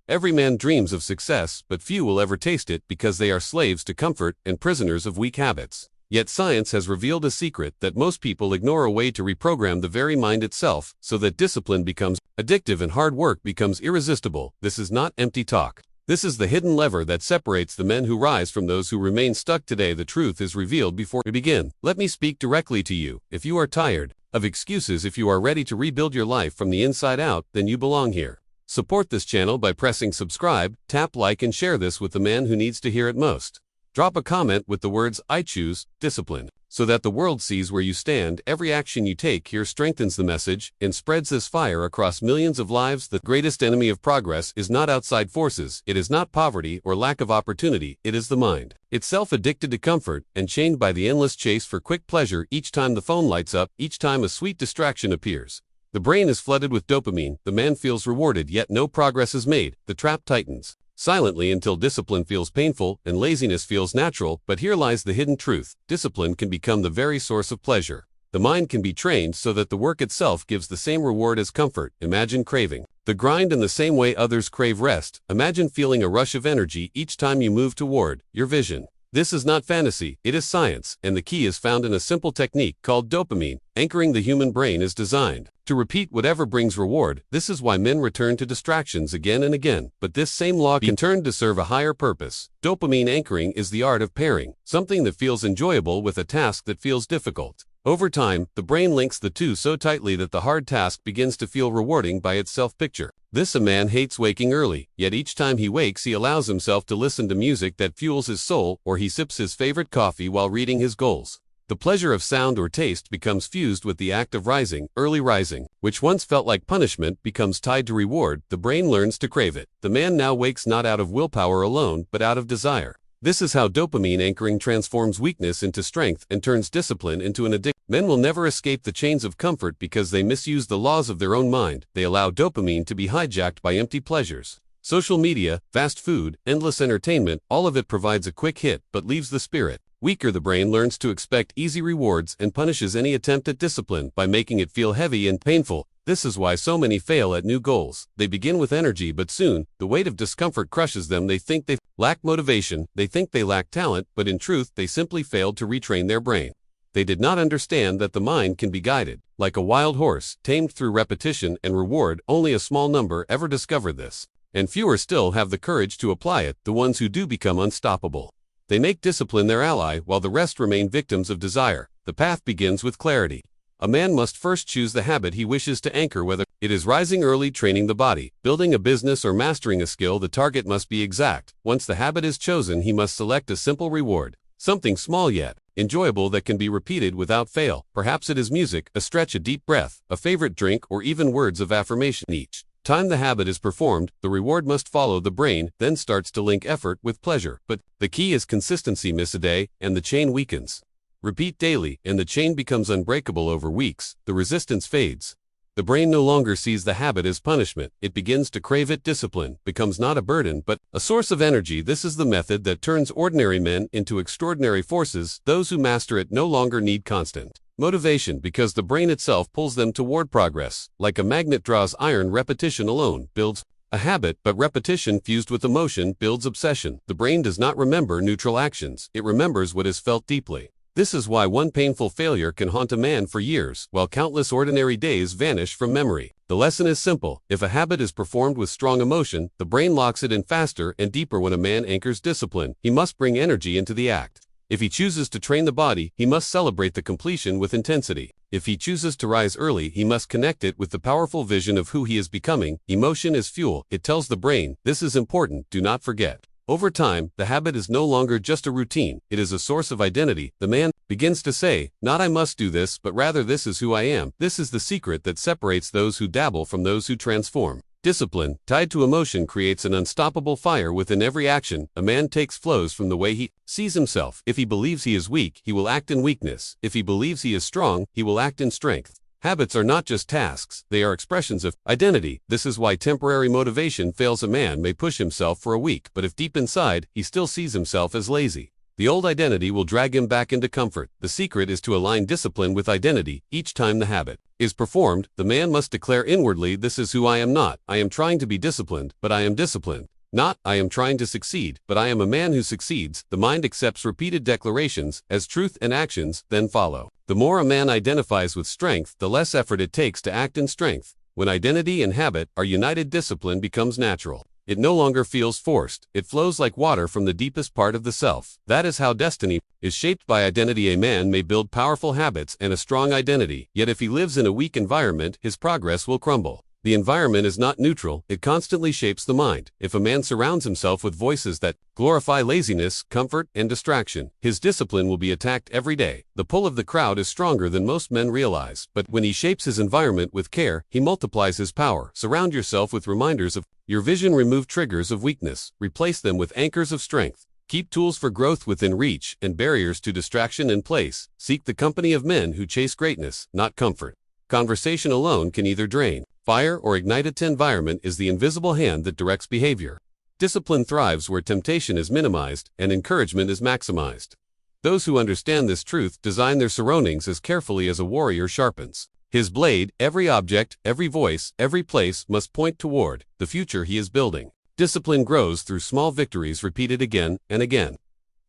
Every man dreams of success, but few will ever taste it because they are slaves to comfort and prisoners of weak habits. Yet science has revealed a secret that most people ignore: a way to reprogram the very mind itself so that discipline becomes addictive and hard work becomes irresistible. This is not empty talk. This is the hidden lever that separates the men who rise from those who remain stuck. Today the truth is revealed. Before we begin, let me speak directly to you. If you are tired of excuses, if you are ready to rebuild your life from the inside out, then you belong here. Support this channel by pressing subscribe, tap like, and share this with the man who needs to hear it most. Drop a comment with the words "I choose discipline," so that the world sees where you stand. Every action you take here strengthens the message and spreads this fire across millions of lives. The greatest enemy of progress is not outside forces. It is not poverty or lack of opportunity. It is the mind, itself addicted to comfort and chained by the endless chase for quick pleasure. Each time the phone lights up, each time a sweet distraction appears, the brain is flooded with dopamine. The man feels rewarded, yet no progress is made. The trap tightens silently until discipline feels painful and laziness feels natural. But here lies the hidden truth: discipline can become the very source of pleasure. The mind can be trained so that the work itself gives the same reward as comfort. Imagine craving the grind in the same way others crave rest. Imagine feeling a rush of energy each time you move toward your vision. This is not fantasy, it is science, and the key is found in a simple technique called dopamine. Anchoring the human brain is designed to repeat whatever brings reward. This is why men return to distractions again and again. But this same law can turn to serve a higher purpose. Dopamine anchoring is the art of pairing something that feels enjoyable with a task that feels difficult. Over time, the brain links the two so tightly that the hard task begins to feel rewarding by itself. Picture this: a man hates waking early, yet each time he wakes he allows himself to listen to music that fuels his soul, or he sips his favorite coffee while reading his goals. The pleasure of sound or taste becomes fused with the act of rising. Early rising, which once felt like punishment, becomes tied to reward. The brain learns to crave it. The man now wakes not out of willpower alone, but out of desire. This is how dopamine anchoring transforms weakness into strength and turns discipline into an addiction. Men will never escape the chains of comfort because they misuse the laws of their own mind. They allow dopamine to be hijacked by empty pleasures. Social media, fast food, endless entertainment, all of it provides a quick hit but leaves the spirit weaker. The brain learns to expect easy rewards and punishes any attempt at discipline by making it feel heavy and painful. This is why so many fail at new goals. They begin with energy, but soon, the weight of discomfort crushes them. They think they lack motivation, they think they lack talent, but in truth, they simply failed to retrain their brain. They did not understand that the mind can be guided like a wild horse, tamed through repetition and reward. Only a small number ever discover this, and fewer still have the courage to apply it. The ones who do become unstoppable. They make discipline their ally, while the rest remain victims of desire. The path begins with clarity. A man must first choose the habit he wishes to anchor, whether it is rising early, training the body, building a business, or mastering a skill. The target must be exact. Once the habit is chosen, he must select a simple reward, something small yet enjoyable that can be repeated without fail. Perhaps it is music, a stretch, a deep breath, a favorite drink, or even words of affirmation. Each time the habit is performed, the reward must follow. The brain then starts to link effort with pleasure. But the key is consistency. Miss a day, and the chain weakens. Repeat daily, and the chain becomes unbreakable. Over weeks, the resistance fades. The brain no longer sees the habit as punishment. It begins to crave it. Discipline becomes not a burden, but a source of energy. This is the method that turns ordinary men into extraordinary forces. Those who master it no longer need constant motivation because the brain itself pulls them toward progress. Like a magnet draws iron, repetition alone builds a habit, but repetition fused with emotion builds obsession. The brain does not remember neutral actions. It remembers what is felt deeply. This is why one painful failure can haunt a man for years, while countless ordinary days vanish from memory. The lesson is simple. If a habit is performed with strong emotion, the brain locks it in faster and deeper. When a man anchors discipline, he must bring energy into the act. If he chooses to train the body, he must celebrate the completion with intensity. If he chooses to rise early, he must connect it with the powerful vision of who he is becoming. Emotion is fuel. It tells the brain, "This is important, do not forget." Over time, the habit is no longer just a routine, it is a source of identity. The man begins to say, not "I must do this," but rather "This is who I am." This is the secret that separates those who dabble from those who transform. Discipline, tied to emotion, creates an unstoppable fire within every action. A man takes flows from the way he sees himself. If he believes he is weak, he will act in weakness. If he believes he is strong, he will act in strength. Habits are not just tasks, they are expressions of identity. This is why temporary motivation fails. A man may push himself for a week, but if deep inside, he still sees himself as lazy, The old identity will drag him back into comfort. The secret is to align discipline with identity. Each time the habit is performed, the man must declare inwardly, "This is who I am not. I am trying to be disciplined, but I am disciplined. Not, I am trying to succeed, but I am a man who succeeds." The mind accepts repeated declarations as truth, and actions then follow. The more a man identifies with strength, the less effort it takes to act in strength. When identity and habit are united, discipline becomes natural. It no longer feels forced. It flows like water from the deepest part of the self. That is how destiny is shaped by identity. A man may build powerful habits and a strong identity, yet if he lives in a weak environment, his progress will crumble. The environment is not neutral, it constantly shapes the mind. If a man surrounds himself with voices that glorify laziness, comfort, and distraction, his discipline will be attacked every day. The pull of the crowd is stronger than most men realize, but when he shapes his environment with care, he multiplies his power. Surround yourself with reminders of your vision. Remove triggers of weakness, replace them with anchors of strength. Keep tools for growth within reach and barriers to distraction in place. Seek the company of men who chase greatness, not comfort. Conversation alone can either drain, fire, or ignite it. Environment is the invisible hand that directs behavior. Discipline thrives where temptation is minimized and encouragement is maximized. Those who understand this truth design their surroundings as carefully as a warrior sharpens his blade. Every object, every voice, every place must point toward the future he is building. Discipline grows through small victories repeated again and again.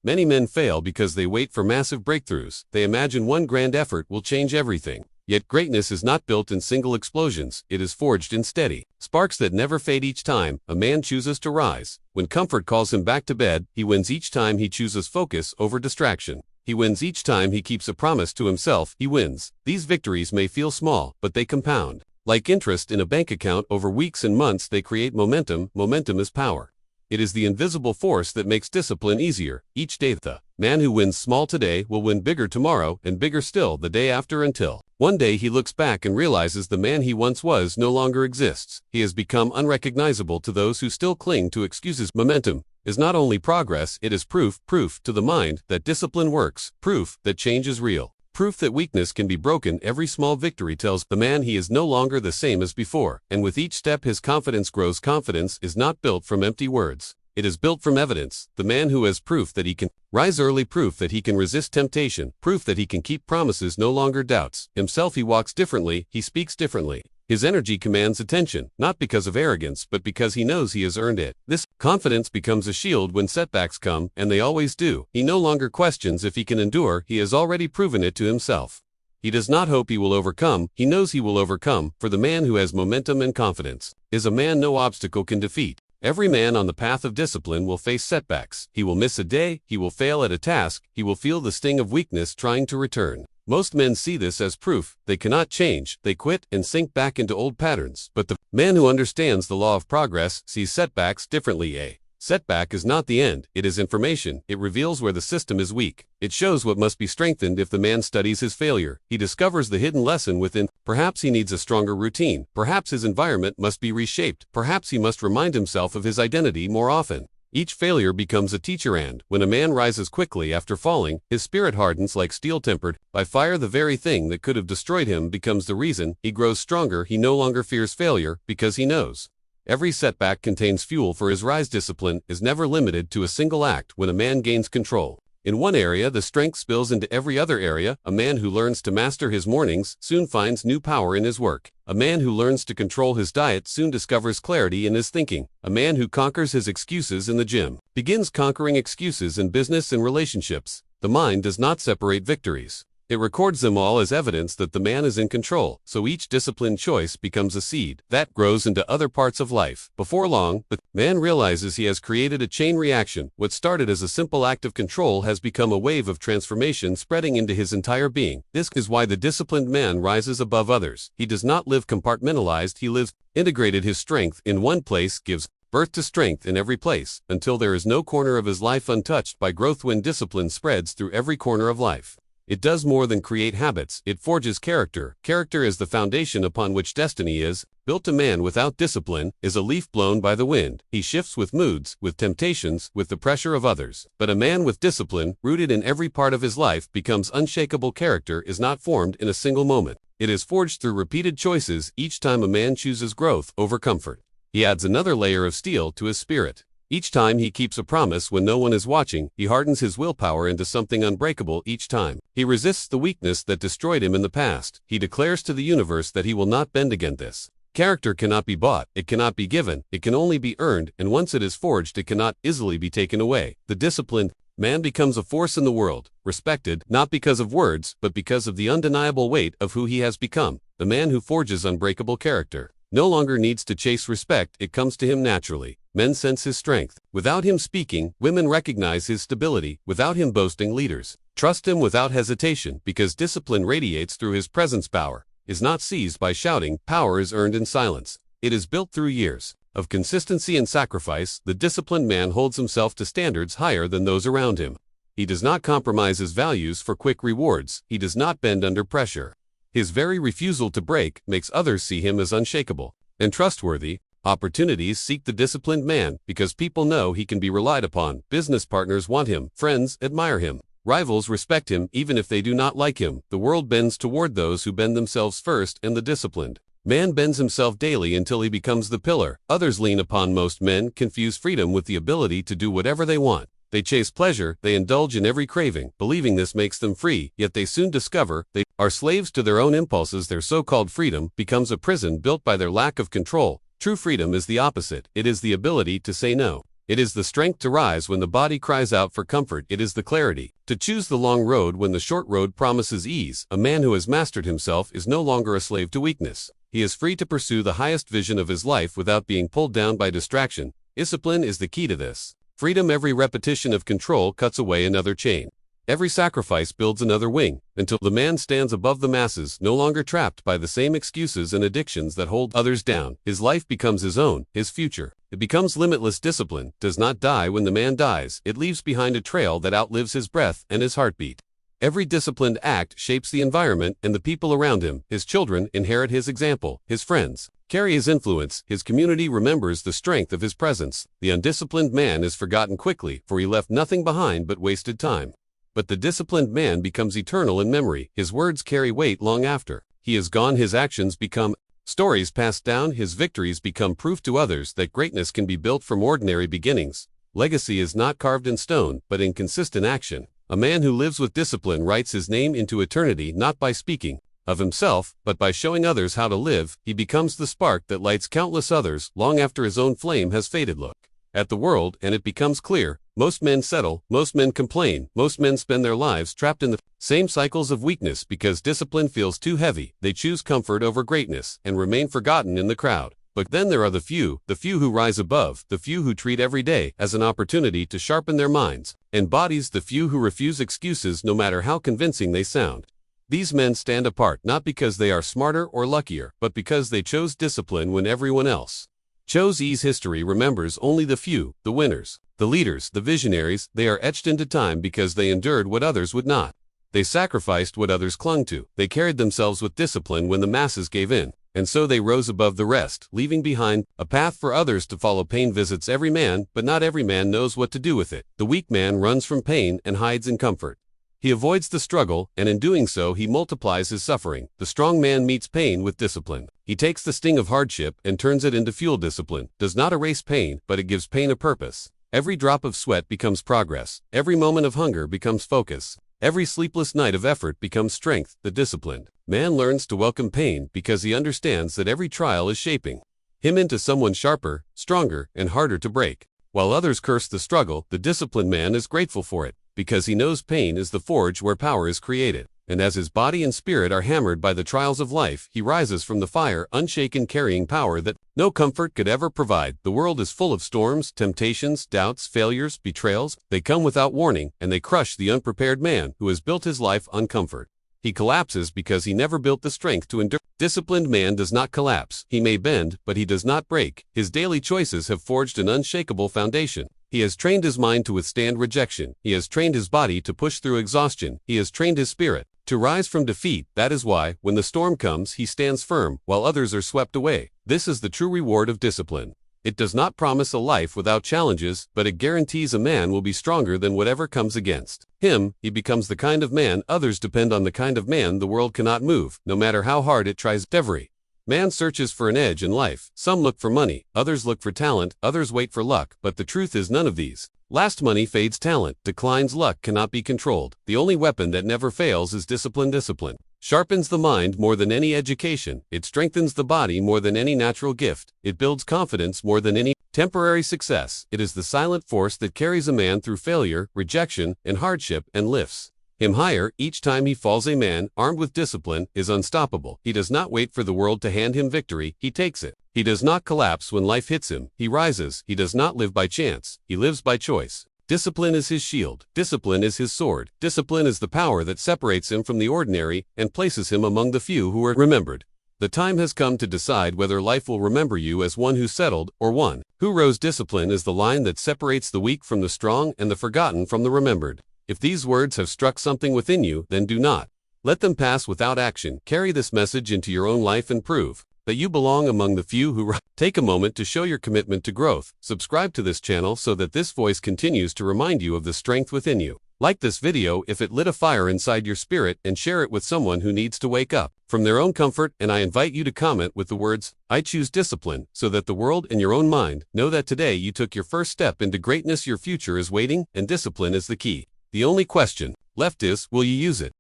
Many men fail because they wait for massive breakthroughs. They imagine one grand effort will change everything. Yet greatness is not built in single explosions, it is forged in steady sparks that never fade. Each time a man chooses to rise, when comfort calls him back to bed, he wins. Each time he chooses focus over distraction, he wins. Each time he keeps a promise to himself, he wins. These victories may feel small, but they compound. Like interest in a bank account, over weeks and months they create momentum. Momentum is power. It is the invisible force that makes discipline easier each day. The man who wins small today will win bigger tomorrow and bigger still the day after, until one day he looks back and realizes the man he once was no longer exists. He has become unrecognizable to those who still cling to excuses. Momentum is not only progress, it is proof to the mind that discipline works, proof that change is real, proof that weakness can be broken. Every small victory tells the man he is no longer the same as before, and with each step his confidence grows. Confidence is not built from empty words. It is built from evidence. The man who has proof that he can rise early, proof that he can resist temptation, proof that he can keep promises, no longer doubts himself. He walks differently, he speaks differently. His energy commands attention, not because of arrogance, but because he knows he has earned it. This confidence becomes a shield when setbacks come, and they always do. He no longer questions if he can endure, he has already proven it to himself. He does not hope he will overcome, he knows he will overcome. For the man who has momentum and confidence is a man no obstacle can defeat. Every man on the path of discipline will face setbacks. He will miss a day, he will fail at a task, he will feel the sting of weakness trying to return. Most men see this as proof they cannot change, they quit and sink back into old patterns. But the man who understands the law of progress sees setbacks differently. A setback is not the end, it is information. It reveals where the system is weak. It shows what must be strengthened. If the man studies his failure, he discovers the hidden lesson within. Perhaps he needs a stronger routine. Perhaps his environment must be reshaped. Perhaps he must remind himself of his identity more often. Each failure becomes a teacher, and when a man rises quickly after falling, his spirit hardens like steel tempered by fire. The very thing that could have destroyed him becomes the reason he grows stronger. He no longer fears failure because he knows every setback contains fuel for his rise. Discipline is never limited to a single act. When a man gains control in one area, the strength spills into every other area. A man who learns to master his mornings soon finds new power in his work. A man who learns to control his diet soon discovers clarity in his thinking. A man who conquers his excuses in the gym begins conquering excuses in business and relationships. The mind does not separate victories. It records them all as evidence that the man is in control, so each disciplined choice becomes a seed that grows into other parts of life. Before long, the man realizes he has created a chain reaction. What started as a simple act of control has become a wave of transformation spreading into his entire being. This is why the disciplined man rises above others. He does not live compartmentalized, he lives integrated. His strength in one place gives birth to strength in every place, until there is no corner of his life untouched by growth. When discipline spreads through every corner of life, it does more than create habits, it forges character. Character is the foundation upon which destiny is built. A man without discipline is a leaf blown by the wind. He shifts with moods, with temptations, with the pressure of others. But a man with discipline, rooted in every part of his life, becomes unshakable. Character is not formed in a single moment. It is forged through repeated choices. Each time a man chooses growth over comfort, he adds another layer of steel to his spirit. Each time he keeps a promise when no one is watching, he hardens his willpower into something unbreakable each time. He resists the weakness that destroyed him in the past. He declares to the universe that he will not bend against this. Character cannot be bought, it cannot be given, it can only be earned, and once it is forged it cannot easily be taken away. The disciplined man becomes a force in the world, respected, not because of words, but because of the undeniable weight of who he has become. The man who forges unbreakable character no longer needs to chase respect, it comes to him naturally. Men sense his strength. Without him speaking, women recognize his stability. Without him boasting, leaders trust him without hesitation, because discipline radiates through his presence. Power is not seized by shouting, power is earned in silence. It is built through years of consistency and sacrifice. The disciplined man holds himself to standards higher than those around him. He does not compromise his values for quick rewards. He does not bend under pressure. His very refusal to break makes others see him as unshakable and trustworthy. Opportunities seek the disciplined man because people know he can be relied upon. Business partners want him. Friends admire him. Rivals respect him even if they do not like him. The world bends toward those who bend themselves first, and the disciplined man bends himself daily until he becomes the pillar others lean upon. Most men confuse freedom with the ability to do whatever they want. They chase pleasure, they indulge in every craving, believing this makes them free, yet they soon discover they are slaves to their own impulses. Their so-called freedom becomes a prison built by their lack of control. True freedom is the opposite. It is the ability to say no. It is the strength to rise when the body cries out for comfort. It is the clarity to choose the long road when the short road promises ease. A man who has mastered himself is no longer a slave to weakness. He is free to pursue the highest vision of his life without being pulled down by distraction. Discipline is the key to this freedom. Every repetition of control cuts away another chain. Every sacrifice builds another wing, until the man stands above the masses, no longer trapped by the same excuses and addictions that hold others down. His life becomes his own, his future. It becomes limitless. Discipline does not die when the man dies. It leaves behind a trail that outlives his breath and his heartbeat. Every disciplined act shapes the environment and the people around him. His children inherit his example. His friends carry his influence. His community remembers the strength of his presence. The undisciplined man is forgotten quickly, for he left nothing behind but wasted time. But the disciplined man becomes eternal in memory. His words carry weight long after he is gone. His actions become stories passed down. His victories become proof to others that greatness can be built from ordinary beginnings. Legacy is not carved in stone, but in consistent action. A man who lives with discipline writes his name into eternity, not by speaking of himself, but by showing others how to live. He becomes the spark that lights countless others long after his own flame has faded. Look at the world and it becomes clear. Most men settle, most men complain, most men spend their lives trapped in the same cycles of weakness because discipline feels too heavy. They choose comfort over greatness and remain forgotten in the crowd. But then there are the few who rise above, the few who treat every day as an opportunity to sharpen their minds and bodies, the few who refuse excuses no matter how convincing they sound. These men stand apart not because they are smarter or luckier, but because they chose discipline when everyone else chose ease. History remembers only the few, the winners, the leaders, the visionaries. They are etched into time because they endured what others would not. They sacrificed what others clung to. They carried themselves with discipline when the masses gave in. And so they rose above the rest, leaving behind a path for others to follow. Pain visits every man, but not every man knows what to do with it. The weak man runs from pain and hides in comfort. He avoids the struggle, and in doing so he multiplies his suffering. The strong man meets pain with discipline. He takes the sting of hardship and turns it into fuel. Discipline does not erase pain, but it gives pain a purpose. Every drop of sweat becomes progress. Every moment of hunger becomes focus. Every sleepless night of effort becomes strength. The disciplined man learns to welcome pain because he understands that every trial is shaping him into someone sharper, stronger, and harder to break. While others curse the struggle, the disciplined man is grateful for it because he knows pain is the forge where power is created. And as his body and spirit are hammered by the trials of life, he rises from the fire, unshaken, carrying power that no comfort could ever provide. The world is full of storms, temptations, doubts, failures, betrayals. They come without warning, and they crush the unprepared man who has built his life on comfort. He collapses because he never built the strength to endure. Disciplined man does not collapse. He may bend, but he does not break. His daily choices have forged an unshakable foundation. He has trained his mind to withstand rejection. He has trained his body to push through exhaustion. He has trained his spirit to rise from defeat. That is why, when the storm comes, he stands firm, while others are swept away. This is the true reward of discipline. It does not promise a life without challenges, but it guarantees a man will be stronger than whatever comes against him. He becomes the kind of man others depend on, the kind of man the world cannot move, no matter how hard it tries. Every Man searches for an edge in life. Some look for money, others look for talent, others wait for luck, but the truth is none of these. Last money fades talent, declines luck cannot be controlled. The only weapon that never fails is discipline. Discipline sharpens the mind more than any education. It strengthens the body more than any natural gift. It builds confidence more than any temporary success. It is the silent force that carries a man through failure, rejection, and hardship and lifts him higher each time he falls. A man, armed with discipline, is unstoppable. He does not wait for the world to hand him victory, he takes it. He does not collapse when life hits him, he rises. He does not live by chance, he lives by choice. Discipline is his shield. Discipline is his sword. Discipline is the power that separates him from the ordinary and places him among the few who are remembered. The time has come to decide whether life will remember you as one who settled or one who rose. Discipline is the line that separates the weak from the strong and the forgotten from the remembered. If these words have struck something within you, then do not let them pass without action. Carry this message into your own life and prove that you belong among the few who rise. Take a moment to show your commitment to growth. Subscribe to this channel so that this voice continues to remind you of the strength within you. Like this video if it lit a fire inside your spirit, and share it with someone who needs to wake up from their own comfort. And I invite you to comment with the words, "I choose discipline," so that the world and your own mind know that today you took your first step into greatness. Your future is waiting, and discipline is the key. The only question left is, will you use it?